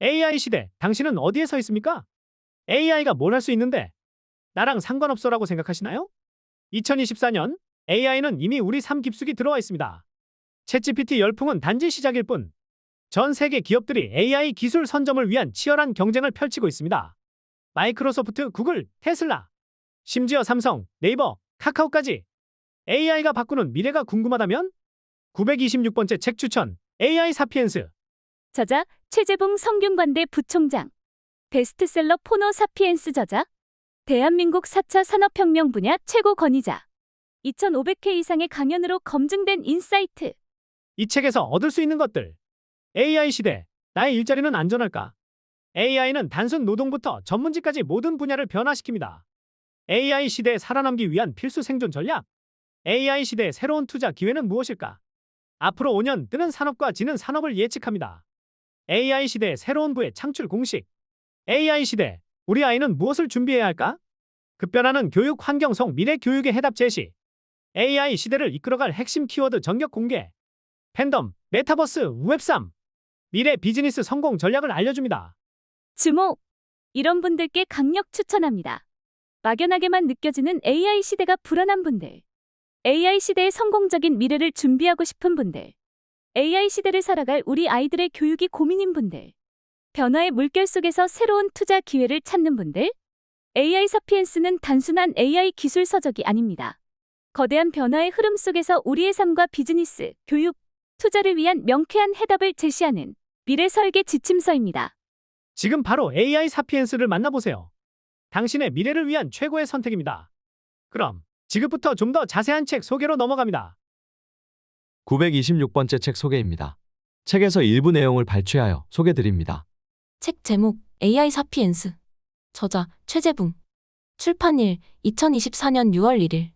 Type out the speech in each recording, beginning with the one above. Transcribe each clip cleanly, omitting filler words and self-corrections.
AI 시대, 당신은 어디에 서 있습니까? AI가 뭘 할 수 있는데 나랑 상관없어라고 생각하시나요? 2024년 AI는 이미 우리 삶 깊숙이 들어와 있습니다. 챗GPT 열풍은 단지 시작일 뿐, 전 세계 기업들이 AI 기술 선점을 위한 치열한 경쟁을 펼치고 있습니다. 마이크로소프트, 구글, 테슬라, 심지어 삼성, 네이버, 카카오까지. AI가 바꾸는 미래가 궁금하다면 926번째 책 추천, AI 사피엔스. 저자 최재봉 성균관대 부총장. 베스트셀러 포노 사피엔스 저자. 대한민국 4차 산업혁명 분야 최고 권위자. 2,500회 이상의 강연으로 검증된 인사이트. 이 책에서 얻을 수 있는 것들. AI 시대, 나의 일자리는 안전할까? AI는 단순 노동부터 전문직까지 모든 분야를 변화시킵니다. AI 시대에 살아남기 위한 필수 생존 전략. AI 시대의 새로운 투자 기회는 무엇일까? 앞으로 5년 뜨는 산업과 지는 산업을 예측합니다. AI 시대의 새로운 부의 창출 공식. AI 시대, 우리 아이는 무엇을 준비해야 할까? 급변하는 교육 환경 속 미래 교육의 해답 제시. AI 시대를 이끌어갈 핵심 키워드 전격 공개. 팬덤, 메타버스, 웹3. 미래 비즈니스 성공 전략을 알려줍니다. 주목! 이런 분들께 강력 추천합니다. 막연하게만 느껴지는 AI 시대가 불안한 분들. AI 시대의 성공적인 미래를 준비하고 싶은 분들. AI 시대를 살아갈 우리 아이들의 교육이 고민인 분들. 변화의 물결 속에서 새로운 투자 기회를 찾는 분들. AI 사피엔스는 단순한 AI 기술 서적이 아닙니다. 거대한 변화의 흐름 속에서 우리의 삶과 비즈니스, 교육, 투자를 위한 명쾌한 해답을 제시하는 미래 설계 지침서입니다. 지금 바로 AI 사피엔스를 만나보세요. 당신의 미래를 위한 최고의 선택입니다. 그럼 지금부터 좀 더 자세한 책 소개로 넘어갑니다. 926번째 책 소개입니다. 책에서 일부 내용을 발췌하여 소개드립니다. 책 제목 AI 사피엔스. 저자 최재붕. 출판일 2024년 6월 1일.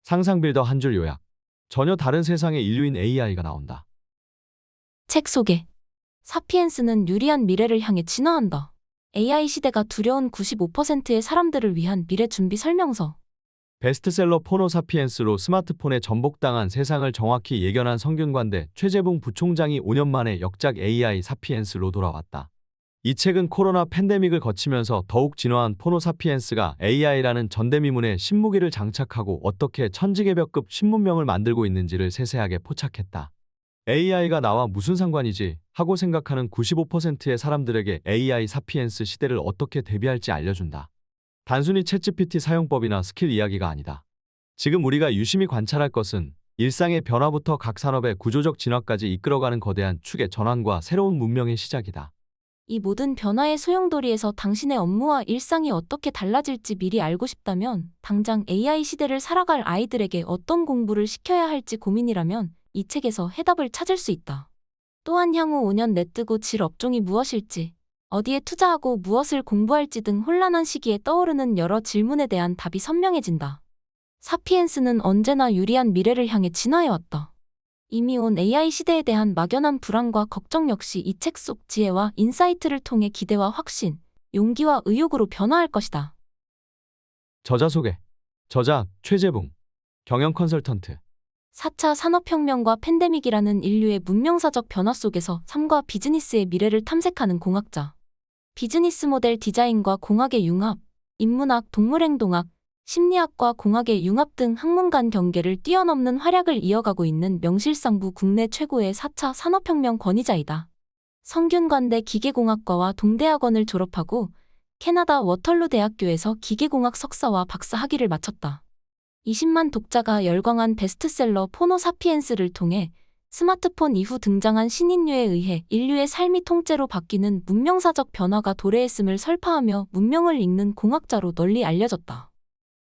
상상빌더 한 줄 요약. 전혀 다른 세상의 인류인 AI가 나온다. 책 소개. 사피엔스는 유리한 미래를 향해 진화한다. AI 시대가 두려운 95%의 사람들을 위한 미래 준비 설명서. 베스트셀러 포노 사피엔스로 스마트폰에 전복당한 세상을 정확히 예견한 성균관대 최재붕 부총장이 5년 만에 역작 AI 사피엔스로 돌아왔다. 이 책은 코로나 팬데믹을 거치면서 더욱 진화한 포노 사피엔스가 AI라는 전대미문에 신무기를 장착하고 어떻게 천지개벽급 신문명을 만들고 있는지를 세세하게 포착했다. AI가 나와 무슨 상관이지 하고 생각하는 95%의 사람들에게 AI 사피엔스 시대를 어떻게 대비할지 알려준다. 단순히 챗GPT 사용법이나 스킬 이야기가 아니다. 지금 우리가 유심히 관찰할 것은 일상의 변화부터 각 산업의 구조적 진화까지 이끌어가는 거대한 축의 전환과 새로운 문명의 시작이다. 이 모든 변화의 소용돌이에서 당신의 업무와 일상이 어떻게 달라질지 미리 알고 싶다면, 당장 AI 시대를 살아갈 아이들에게 어떤 공부를 시켜야 할지 고민이라면 이 책에서 해답을 찾을 수 있다. 또한 향후 5년 내뜨고 질 업종이 무엇일지, 어디에 투자하고 무엇을 공부할지 등 혼란한 시기에 떠오르는 여러 질문에 대한 답이 선명해진다. 사피엔스는 언제나 유리한 미래를 향해 진화해왔다. 이미 온 AI 시대에 대한 막연한 불안과 걱정 역시 이 책 속 지혜와 인사이트를 통해 기대와 확신, 용기와 의욕으로 변화할 것이다. 저자 소개. 저자 최재붕. 경영 컨설턴트. 4차 산업혁명과 팬데믹이라는 인류의 문명사적 변화 속에서 삶과 비즈니스의 미래를 탐색하는 공학자. 비즈니스 모델 디자인과 공학의 융합, 인문학, 동물행동학, 심리학과 공학의 융합 등 학문 간 경계를 뛰어넘는 활약을 이어가고 있는 명실상부 국내 최고의 4차 산업혁명 권위자이다. 성균관대 기계공학과와 동대학원을 졸업하고 캐나다 워털루 대학교에서 기계공학 석사와 박사 학위를 마쳤다. 20만 독자가 열광한 베스트셀러 포노 사피엔스를 통해 스마트폰 이후 등장한 신인류에 의해 인류의 삶이 통째로 바뀌는 문명사적 변화가 도래했음을 설파하며 문명을 읽는 공학자로 널리 알려졌다.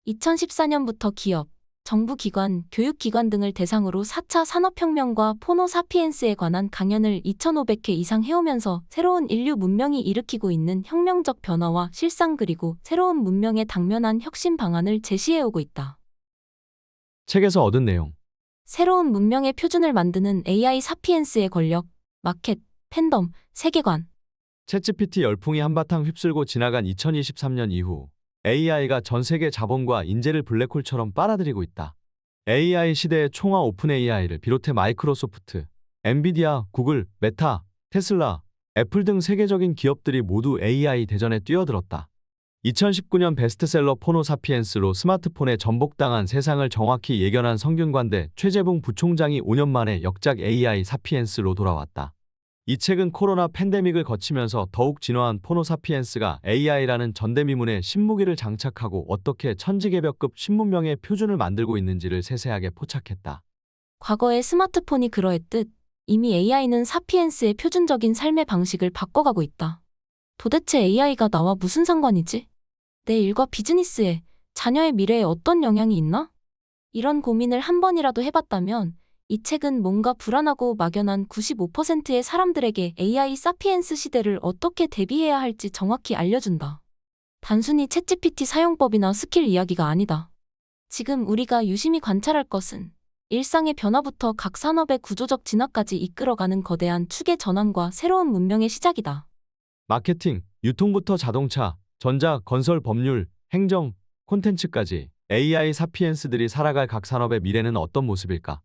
2014년부터 기업, 정부기관, 교육기관 등을 대상으로 4차 산업혁명과 포노 사피엔스에 관한 강연을 2,500회 이상 해오면서 새로운 인류 문명이 일으키고 있는 혁명적 변화와 실상 그리고 새로운 문명에 당면한 혁신 방안을 제시해오고 있다. 책에서 얻은 내용. 새로운 문명의 표준을 만드는 AI 사피엔스의 권력, 마켓, 팬덤, 세계관. 챗GPT 열풍이 한바탕 휩쓸고 지나간 2023년 이후 AI가 전 세계 자본과 인재를 블랙홀처럼 빨아들이고 있다. AI 시대의 총화 오픈 AI를 비롯해 마이크로소프트, 엔비디아, 구글, 메타, 테슬라, 애플 등 세계적인 기업들이 모두 AI 대전에 뛰어들었다. 2019년 베스트셀러 포노 사피엔스로 스마트폰에 전복당한 세상을 정확히 예견한 성균관대 최재붕 부총장이 5년 만에 역작 AI 사피엔스로 돌아왔다. 이 책은 코로나 팬데믹을 거치면서 더욱 진화한 포노 사피엔스가 AI라는 전대미문에 신무기를 장착하고 어떻게 천지개벽급 신문명의 표준을 만들고 있는지를 세세하게 포착했다. 과거의 스마트폰이 그러했듯 이미 AI는 사피엔스의 표준적인 삶의 방식을 바꿔가고 있다. 도대체 AI가 나와 무슨 상관이지? 내 일과 비즈니스에, 자녀의 미래에 어떤 영향이 있나? 이런 고민을 한 번이라도 해봤다면 이 책은 뭔가 불안하고 막연한 95%의 사람들에게 AI 사피엔스 시대를 어떻게 대비해야 할지 정확히 알려준다. 단순히 챗GPT 사용법이나 스킬 이야기가 아니다. 지금 우리가 유심히 관찰할 것은 일상의 변화부터 각 산업의 구조적 진화까지 이끌어가는 거대한 축의 전환과 새로운 문명의 시작이다. 마케팅, 유통부터 자동차, 전자, 건설, 법률, 행정, 콘텐츠까지 AI 사피엔스들이 살아갈 각 산업의 미래는 어떤 모습일까?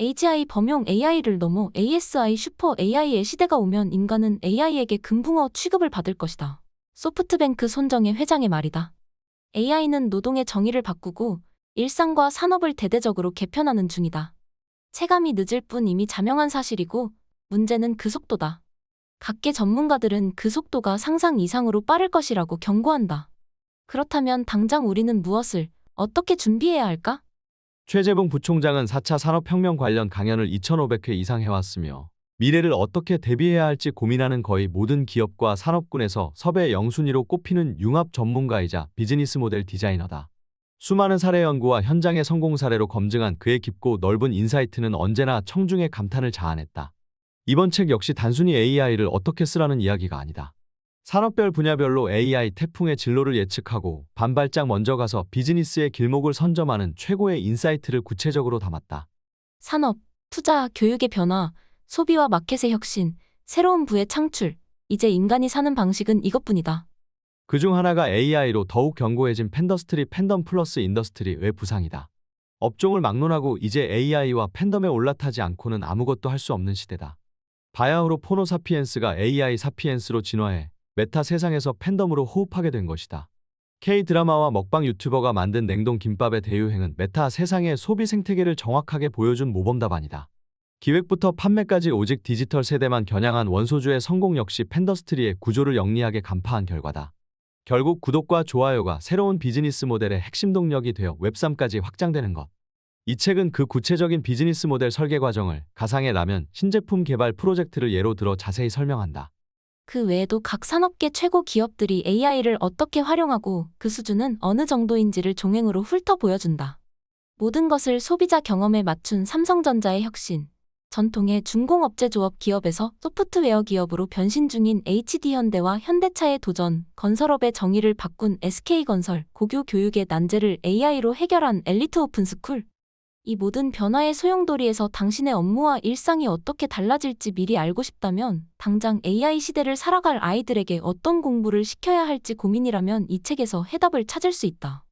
AGI 범용 AI를 넘어 ASI 슈퍼 AI의 시대가 오면 인간은 AI에게 금붕어 취급을 받을 것이다. 소프트뱅크 손정혜 회장의 말이다. AI는 노동의 정의를 바꾸고 일상과 산업을 대대적으로 개편하는 중이다. 체감이 늦을 뿐 이미 자명한 사실이고 문제는 그 속도다. 각계 전문가들은 그 속도가 상상 이상으로 빠를 것이라고 경고한다. 그렇다면 당장 우리는 무엇을, 어떻게 준비해야 할까? 최재붕 부총장은 4차 산업혁명 관련 강연을 2,500회 이상 해왔으며 미래를 어떻게 대비해야 할지 고민하는 거의 모든 기업과 산업군에서 섭외 영순위로 꼽히는 융합 전문가이자 비즈니스 모델 디자이너다. 수많은 사례 연구와 현장의 성공 사례로 검증한 그의 깊고 넓은 인사이트는 언제나 청중의 감탄을 자아냈다. 이번 책 역시 단순히 AI를 어떻게 쓰라는 이야기가 아니다. 산업별 분야별로 AI 태풍의 진로를 예측하고 반발짝 먼저 가서 비즈니스의 길목을 선점하는 최고의 인사이트를 구체적으로 담았다. 산업, 투자, 교육의 변화, 소비와 마켓의 혁신, 새로운 부의 창출, 이제 인간이 사는 방식은 이것뿐이다. 그중 하나가 AI로 더욱 견고해진 팬더스트리 팬덤 플러스 인더스트리의 부상이다. 업종을 막론하고 이제 AI와 팬덤에 올라타지 않고는 아무것도 할 수 없는 시대다. 바야흐로 포노 사피엔스가 AI 사피엔스로 진화해 메타 세상에서 팬덤으로 호흡하게 된 것이다. K-드라마와 먹방 유튜버가 만든 냉동 김밥의 대유행은 메타 세상의 소비 생태계를 정확하게 보여준 모범답안이다. 기획부터 판매까지 오직 디지털 세대만 겨냥한 원소주의 성공 역시 팬더스트리의 구조를 영리하게 간파한 결과다. 결국 구독과 좋아요가 새로운 비즈니스 모델의 핵심 동력이 되어 웹3까지 확장되는 것. 이 책은 그 구체적인 비즈니스 모델 설계 과정을 가상의 라면 신제품 개발 프로젝트를 예로 들어 자세히 설명한다. 그 외에도 각 산업계 최고 기업들이 AI를 어떻게 활용하고 그 수준은 어느 정도인지를 종횡으로 훑어 보여준다. 모든 것을 소비자 경험에 맞춘 삼성전자의 혁신, 전통의 중공업체조업 기업에서 소프트웨어 기업으로 변신 중인 HD현대와 현대차의 도전, 건설업의 정의를 바꾼 SK건설, 고교 교육의 난제를 AI로 해결한 엘리트 오픈스쿨. 이 모든 변화의 소용돌이에서 당신의 업무와 일상이 어떻게 달라질지 미리 알고 싶다면 당장 AI 시대를 살아갈 아이들에게 어떤 공부를 시켜야 할지 고민이라면 이 책에서 해답을 찾을 수 있다.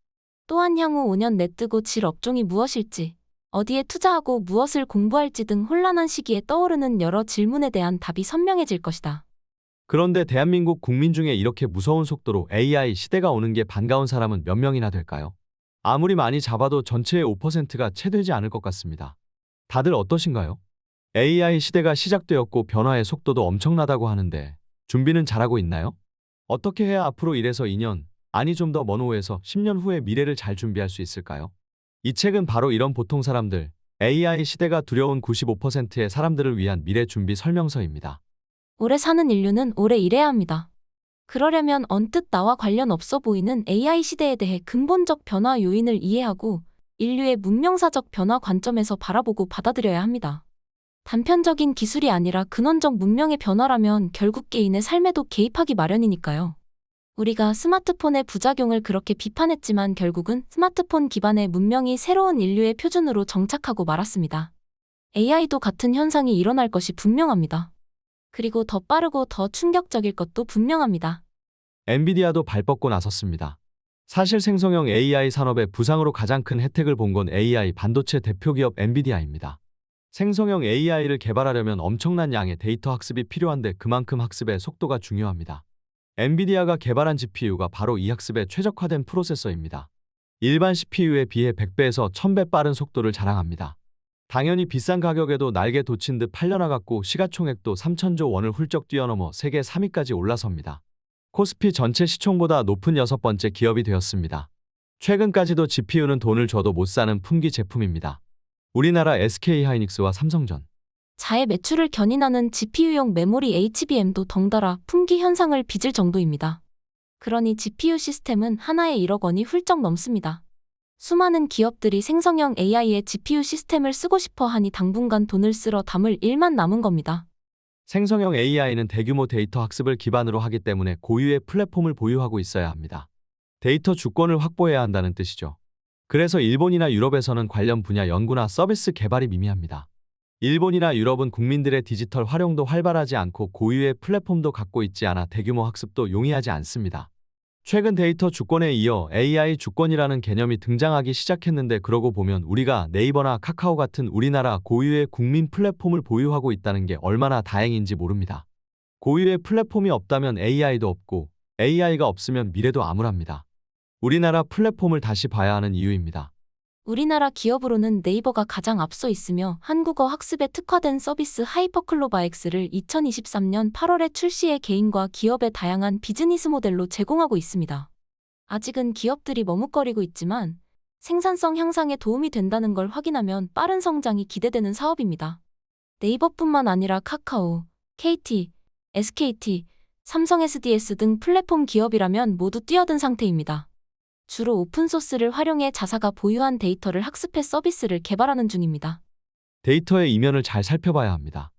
또한 향후 5년 내뜨고 질 업종이 무엇일지, 어디에 투자하고 무엇을 공부할지 등 혼란한 시기에 떠오르는 여러 질문에 대한 답이 선명해질 것이다. 그런데 대한민국 국민 중에 이렇게 무서운 속도로 AI 시대가 오는 게 반가운 사람은 몇 명이나 될까요? 아무리 많이 잡아도 전체의 5%가 채 되지 않을 것 같습니다. 다들 어떠신가요? AI 시대가 시작되었고 변화의 속도도 엄청나다고 하는데 준비는 잘하고 있나요? 어떻게 해야 앞으로 1에서 2년, 아니 좀 더 먼 후에서 10년 후의 미래를 잘 준비할 수 있을까요? 이 책은 바로 이런 보통 사람들, AI 시대가 두려운 95%의 사람들을 위한 미래 준비 설명서입니다. 오래 사는 인류는 오래 일해야 합니다. 그러려면 언뜻 나와 관련 없어 보이는 AI 시대에 대해 근본적 변화 요인을 이해하고 인류의 문명사적 변화 관점에서 바라보고 받아들여야 합니다. 단편적인 기술이 아니라 근원적 문명의 변화라면 결국 개인의 삶에도 개입하기 마련이니까요. 우리가 스마트폰의 부작용을 그렇게 비판했지만 결국은 스마트폰 기반의 문명이 새로운 인류의 표준으로 정착하고 말았습니다. AI도 같은 현상이 일어날 것이 분명합니다. 그리고 더 빠르고 더 충격적일 것도 분명합니다. 엔비디아도 발 뻗고 나섰습니다. 사실 생성형 AI 산업의 부상으로 가장 큰 혜택을 본 건 AI 반도체 대표 기업 엔비디아입니다. 생성형 AI를 개발하려면 엄청난 양의 데이터 학습이 필요한데 그만큼 학습의 속도가 중요합니다. 엔비디아가 개발한 GPU가 바로 이 학습에 최적화된 프로세서입니다. 일반 CPU에 비해 100배에서 1000배 빠른 속도를 자랑합니다. 당연히 비싼 가격에도 날개 돋친 듯 팔려나갔고 시가총액도 3천조 원을 훌쩍 뛰어넘어 세계 3위까지 올라섭니다. 코스피 전체 시총보다 높은 6번째 기업이 되었습니다. 최근까지도 GPU는 돈을 줘도 못 사는 품귀 제품입니다. 우리나라 SK하이닉스와 삼성전, 자해 매출을 견인하는 GPU용 메모리 HBM도 덩달아 품귀 현상을 빚을 정도입니다. 그러니 GPU 시스템은 하나에 1억 원이 훌쩍 넘습니다. 수많은 기업들이 생성형 AI의 GPU 시스템을 쓰고 싶어 하니 당분간 돈을 쓸어 담을 일만 남은 겁니다. 생성형 AI는 대규모 데이터 학습을 기반으로 하기 때문에 고유의 플랫폼을 보유하고 있어야 합니다. 데이터 주권을 확보해야 한다는 뜻이죠. 그래서 일본이나 유럽에서는 관련 분야 연구나 서비스 개발이 미미합니다. 일본이나 유럽은 국민들의 디지털 활용도 활발하지 않고 고유의 플랫폼도 갖고 있지 않아 대규모 학습도 용이하지 않습니다. 최근 데이터 주권에 이어 AI 주권이라는 개념이 등장하기 시작했는데 그러고 보면 우리가 네이버나 카카오 같은 우리나라 고유의 국민 플랫폼을 보유하고 있다는 게 얼마나 다행인지 모릅니다. 고유의 플랫폼이 없다면 AI도 없고 AI가 없으면 미래도 암울합니다. 우리나라 플랫폼을 다시 봐야 하는 이유입니다. 우리나라 기업으로는 네이버가 가장 앞서 있으며 한국어 학습에 특화된 서비스 하이퍼클로바엑스를 2023년 8월에 출시해 개인과 기업의 다양한 비즈니스 모델로 제공하고 있습니다. 아직은 기업들이 머뭇거리고 있지만 생산성 향상에 도움이 된다는 걸 확인하면 빠른 성장이 기대되는 사업입니다. 네이버뿐만 아니라 카카오, KT, SKT, 삼성 SDS 등 플랫폼 기업이라면 모두 뛰어든 상태입니다. 주로 오픈소스를 활용해 자사가 보유한 데이터를 학습해 서비스를 개발하는 중입니다. 데이터의 이면을 잘 살펴봐야 합니다.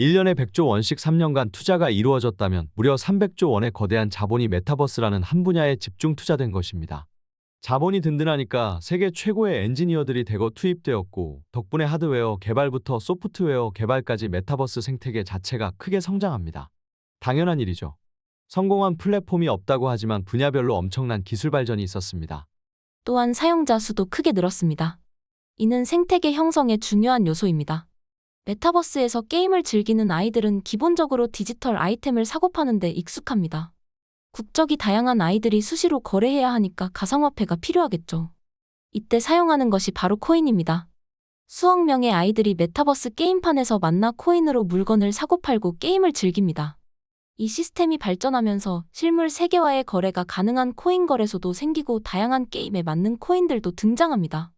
1년에 100조 원씩 3년간 투자가 이루어졌다면 무려 300조 원의 거대한 자본이 메타버스라는 한 분야에 집중 투자된 것입니다. 자본이 든든하니까 세계 최고의 엔지니어들이 대거 투입되었고 덕분에 하드웨어 개발부터 소프트웨어 개발까지 메타버스 생태계 자체가 크게 성장합니다. 당연한 일이죠. 성공한 플랫폼이 없다고 하지만 분야별로 엄청난 기술 발전이 있었습니다. 또한 사용자 수도 크게 늘었습니다. 이는 생태계 형성의 중요한 요소입니다. 메타버스에서 게임을 즐기는 아이들은 기본적으로 디지털 아이템을 사고 파는 데 익숙합니다. 국적이 다양한 아이들이 수시로 거래해야 하니까 가상화폐가 필요하겠죠. 이때 사용하는 것이 바로 코인입니다. 수억 명의 아이들이 메타버스 게임판에서 만나 코인으로 물건을 사고 팔고 게임을 즐깁니다. 이 시스템이 발전하면서 실물 세계와의 거래가 가능한 코인 거래소도 생기고 다양한 게임에 맞는 코인들도 등장합니다.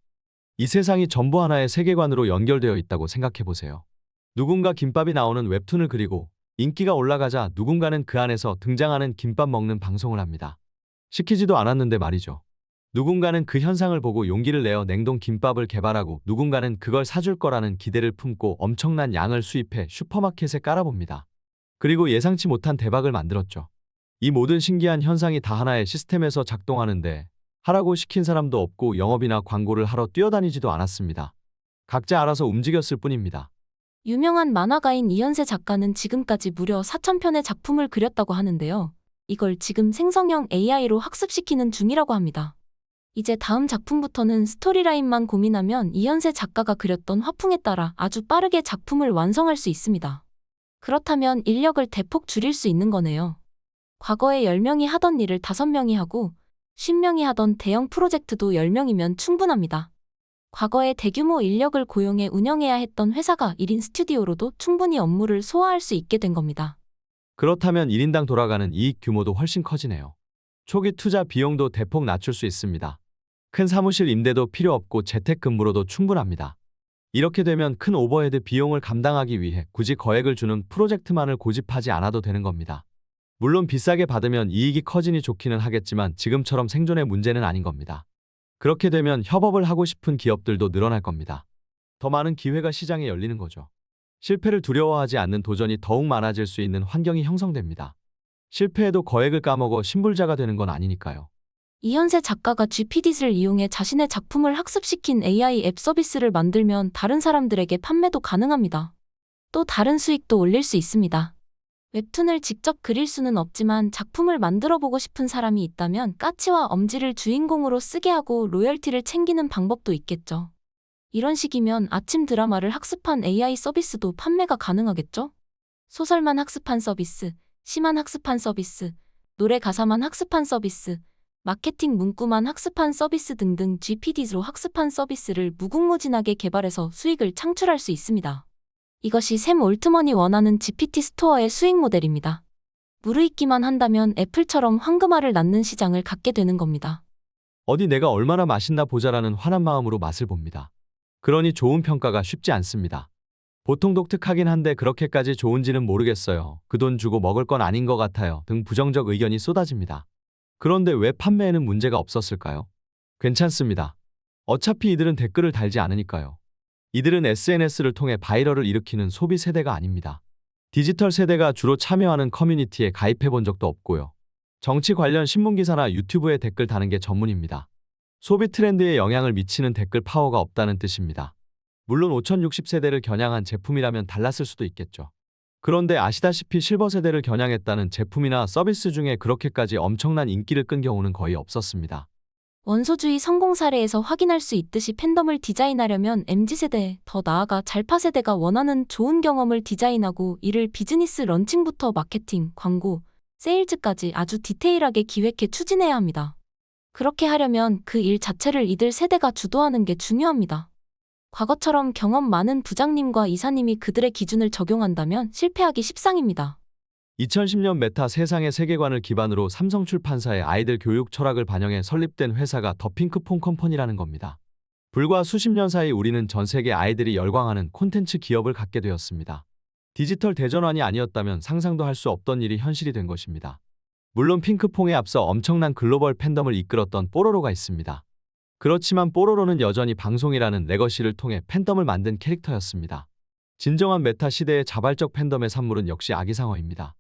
이 세상이 전부 하나의 세계관으로 연결되어 있다고 생각해보세요. 누군가 김밥이 나오는 웹툰을 그리고 인기가 올라가자 누군가는 그 안에서 등장하는 김밥 먹는 방송을 합니다. 시키지도 않았는데 말이죠. 누군가는 그 현상을 보고 용기를 내어 냉동 김밥을 개발하고 누군가는 그걸 사줄 거라는 기대를 품고 엄청난 양을 수입해 슈퍼마켓에 깔아봅니다. 그리고 예상치 못한 대박을 만들었죠. 이 모든 신기한 현상이 다 하나의 시스템에서 작동하는데 하라고 시킨 사람도 없고 영업이나 광고를 하러 뛰어다니지도 않았습니다. 각자 알아서 움직였을 뿐입니다. 유명한 만화가인 이현세 작가는 지금까지 무려 4,000편의 작품을 그렸다고 하는데요. 이걸 지금 생성형 AI로 학습시키는 중이라고 합니다. 이제 다음 작품부터는 스토리라인만 고민하면 이현세 작가가 그렸던 화풍에 따라 아주 빠르게 작품을 완성할 수 있습니다. 그렇다면 인력을 대폭 줄일 수 있는 거네요. 과거에 10명이 하던 일을 5명이 하고 50명이 하던 대형 프로젝트도 10명이면 충분합니다. 과거에 대규모 인력을 고용해 운영해야 했던 회사가 1인 스튜디오로도 충분히 업무를 소화할 수 있게 된 겁니다. 그렇다면 1인당 돌아가는 이익 규모도 훨씬 커지네요. 초기 투자 비용도 대폭 낮출 수 있습니다. 큰 사무실 임대도 필요 없고 재택근무로도 충분합니다. 이렇게 되면 큰 오버헤드 비용을 감당하기 위해 굳이 거액을 주는 프로젝트만을 고집하지 않아도 되는 겁니다. 물론 비싸게 받으면 이익이 커지니 좋기는 하겠지만 지금처럼 생존의 문제는 아닌 겁니다. 그렇게 되면 협업을 하고 싶은 기업들도 늘어날 겁니다. 더 많은 기회가 시장에 열리는 거죠. 실패를 두려워하지 않는 도전이 더욱 많아질 수 있는 환경이 형성됩니다. 실패해도 거액을 까먹어 신불자가 되는 건 아니니까요. 이현세 작가가 GPT를 이용해 자신의 작품을 학습시킨 AI 앱 서비스를 만들면 다른 사람들에게 판매도 가능합니다. 또 다른 수익도 올릴 수 있습니다. 웹툰을 직접 그릴 수는 없지만 작품을 만들어보고 싶은 사람이 있다면 까치와 엄지를 주인공으로 쓰게 하고 로열티를 챙기는 방법도 있겠죠. 이런 식이면 아침 드라마를 학습한 AI 서비스도 판매가 가능하겠죠? 소설만 학습한 서비스, 시만 학습한 서비스, 노래 가사만 학습한 서비스, 마케팅 문구만 학습한 서비스 등등 GPT로 학습한 서비스를 무궁무진하게 개발해서 수익을 창출할 수 있습니다. 이것이 샘 올트먼이 원하는 GPT 스토어의 수익 모델입니다. 무르익기만 한다면 애플처럼 황금알을 낳는 시장을 갖게 되는 겁니다. 어디 내가 얼마나 맛있나 보자라는 환한 마음으로 맛을 봅니다. 그러니 좋은 평가가 쉽지 않습니다. 보통 독특하긴 한데 그렇게까지 좋은지는 모르겠어요. 그 돈 주고 먹을 건 아닌 것 같아요. 등 부정적 의견이 쏟아집니다. 그런데 왜 판매에는 문제가 없었을까요? 괜찮습니다. 어차피 이들은 댓글을 달지 않으니까요. 이들은 SNS를 통해 바이럴을 일으키는 소비 세대가 아닙니다. 디지털 세대가 주로 참여하는 커뮤니티에 가입해 본 적도 없고요. 정치 관련 신문기사나 유튜브에 댓글 다는 게 전문입니다. 소비 트렌드에 영향을 미치는 댓글 파워가 없다는 뜻입니다. 물론 5060세대를 겨냥한 제품이라면 달랐을 수도 있겠죠. 그런데 아시다시피 실버 세대를 겨냥했다는 제품이나 서비스 중에 그렇게까지 엄청난 인기를 끈 경우는 거의 없었습니다. 원소주의 성공 사례에서 확인할 수 있듯이 팬덤을 디자인하려면 MZ세대, 더 나아가 잘파세대가 원하는 좋은 경험을 디자인하고 이를 비즈니스 런칭부터 마케팅, 광고, 세일즈까지 아주 디테일하게 기획해 추진해야 합니다. 그렇게 하려면 그 일 자체를 이들 세대가 주도하는 게 중요합니다. 과거처럼 경험 많은 부장님과 이사님이 그들의 기준을 적용한다면 실패하기 십상입니다. 2010년 메타 세상의 세계관을 기반으로 삼성출판사의 아이들 교육 철학을 반영해 설립된 회사가 더 핑크퐁 컴퍼니라는 겁니다. 불과 수십 년 사이 우리는 전 세계 아이들이 열광하는 콘텐츠 기업을 갖게 되었습니다. 디지털 대전환이 아니었다면 상상도 할 수 없던 일이 현실이 된 것입니다. 물론 핑크퐁에 앞서 엄청난 글로벌 팬덤을 이끌었던 뽀로로가 있습니다. 그렇지만 뽀로로는 여전히 방송이라는 레거시를 통해 팬덤을 만든 캐릭터였습니다. 진정한 메타 시대의 자발적 팬덤의 산물은 역시 아기상어입니다.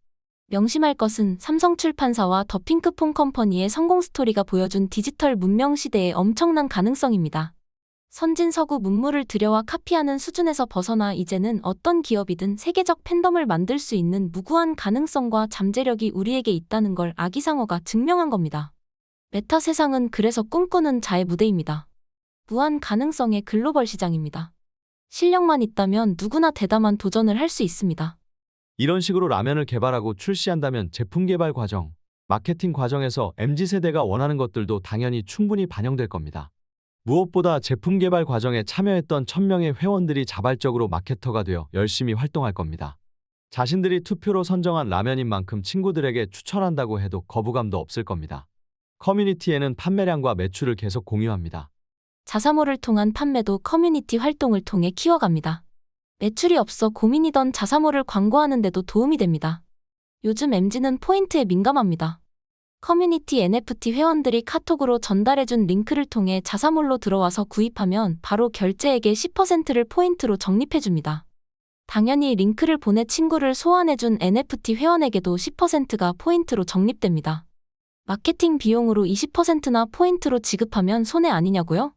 명심할 것은 삼성출판사와 더 핑크퐁 컴퍼니의 성공 스토리가 보여준 디지털 문명 시대의 엄청난 가능성입니다. 선진서구 문물을 들여와 카피하는 수준에서 벗어나 이제는 어떤 기업이든 세계적 팬덤을 만들 수 있는 무구한 가능성과 잠재력이 우리에게 있다는 걸 아기상어가 증명한 겁니다. 메타 세상은 그래서 꿈꾸는 자의 무대입니다. 무한 가능성의 글로벌 시장입니다. 실력만 있다면 누구나 대담한 도전을 할 수 있습니다. 이런 식으로 라면을 개발하고 출시한다면 제품 개발 과정, 마케팅 과정에서 MZ세대가 원하는 것들도 당연히 충분히 반영될 겁니다. 무엇보다 제품 개발 과정에 참여했던 1000명의 회원들이 자발적으로 마케터가 되어 열심히 활동할 겁니다. 자신들이 투표로 선정한 라면인 만큼 친구들에게 추천한다고 해도 거부감도 없을 겁니다. 커뮤니티에는 판매량과 매출을 계속 공유합니다. 자사몰을 통한 판매도 커뮤니티 활동을 통해 키워갑니다. 매출이 없어 고민이던 자사몰을 광고하는데도 도움이 됩니다. 요즘 MZ는 포인트에 민감합니다. 커뮤니티 NFT 회원들이 카톡으로 전달해준 링크를 통해 자사몰로 들어와서 구입하면 바로 결제액의 10%를 포인트로 적립해줍니다. 당연히 링크를 보내 친구를 소환해준 NFT 회원에게도 10%가 포인트로 적립됩니다. 마케팅 비용으로 20%나 포인트로 지급하면 손해 아니냐고요?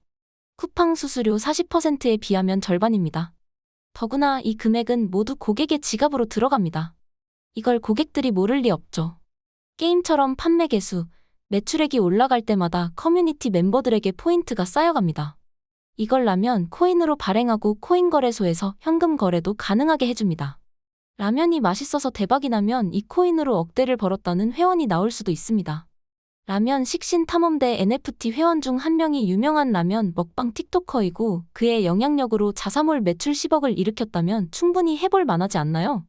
쿠팡 수수료 40%에 비하면 절반입니다. 더구나 이 금액은 모두 고객의 지갑으로 들어갑니다. 이걸 고객들이 모를 리 없죠. 게임처럼 판매 개수, 매출액이 올라갈 때마다 커뮤니티 멤버들에게 포인트가 쌓여갑니다. 이걸 라면 코인으로 발행하고 코인 거래소에서 현금 거래도 가능하게 해줍니다. 라면이 맛있어서 대박이 나면 이 코인으로 억대를 벌었다는 회원이 나올 수도 있습니다. 라면 식신 탐험대 NFT 회원 중 한 명이 유명한 라면 먹방 틱토커이고 그의 영향력으로 자사몰 매출 10억을 일으켰다면 충분히 해볼 만하지 않나요?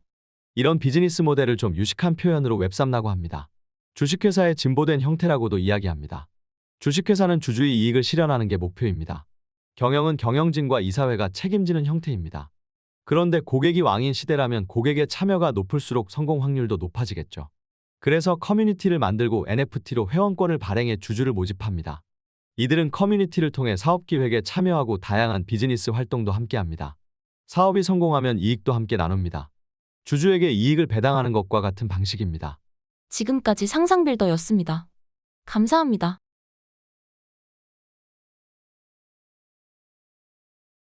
이런 비즈니스 모델을 좀 유식한 표현으로 웹삼라고 합니다. 주식회사의 진보된 형태라고도 이야기합니다. 주식회사는 주주의 이익을 실현하는 게 목표입니다. 경영은 경영진과 이사회가 책임지는 형태입니다. 그런데 고객이 왕인 시대라면 고객의 참여가 높을수록 성공 확률도 높아지겠죠. 그래서 커뮤니티를 만들고 NFT로 회원권을 발행해 주주를 모집합니다. 이들은 커뮤니티를 통해 사업기획에 참여하고 다양한 비즈니스 활동도 함께합니다. 사업이 성공하면 이익도 함께 나눕니다. 주주에게 이익을 배당하는 것과 같은 방식입니다. 지금까지 상상빌더였습니다. 감사합니다.